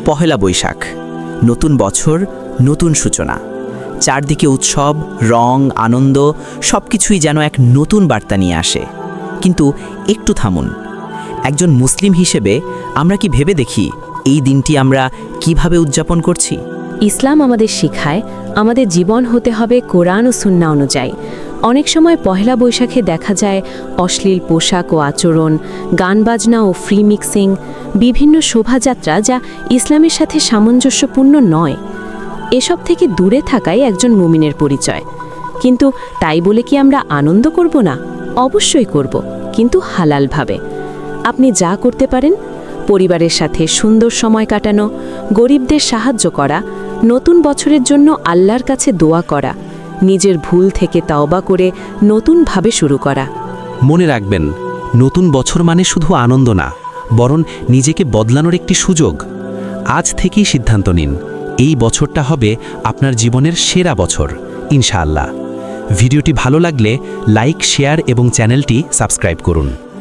পহেলা বৈশাখ, নতুন বছর, নতুন সূচনা। চারদিকে উৎসব, রং, আনন্দ সবকিছুই যেন এক নতুন বার্তা নিয়ে আসে। কিন্তু একটু থামুন, একজন মুসলিম হিসেবে আমরা কি ভেবে দেখি এই দিনটি আমরা কিভাবে উদযাপন করছি? ইসলাম আমাদের শেখায় আমাদের জীবন হতে হবে কোরআন ও সুন্নাহ অনুযায়ী। অনেক সময় পহেলা বৈশাখে দেখা যায় অশ্লীল পোশাক ও আচরণ, গান বাজনা ও ফ্রি মিক্সিং, বিভিন্ন শোভাযাত্রা যা ইসলামের সাথে সামঞ্জস্যপূর্ণ নয়। এসব থেকে দূরে থাকাই একজন মুমিনের পরিচয়। কিন্তু তাই বলে কি আমরা আনন্দ করব না? অবশ্যই করব, কিন্তু হালালভাবে। আপনি যা করতে পারেন, পরিবারের সাথে সুন্দর সময় কাটানো, গরিবদের সাহায্য করা, নতুন বছরের জন্য আল্লাহর কাছে দোয়া করা, নিজের ভুল থেকে তওবা করে নতুনভাবে শুরু করা। মনে রাখবেন, নতুন বছর মানে শুধু আনন্দ না, বরং নিজেকে বদলানোর একটি সুযোগ। আজ থেকেই সিদ্ধান্ত নিন, এই বছরটা হবে আপনার জীবনের সেরা বছর, ইনশাআল্লাহ। ভিডিওটি ভালো লাগলে লাইক, শেয়ার এবং চ্যানেলটি সাবস্ক্রাইব করুন।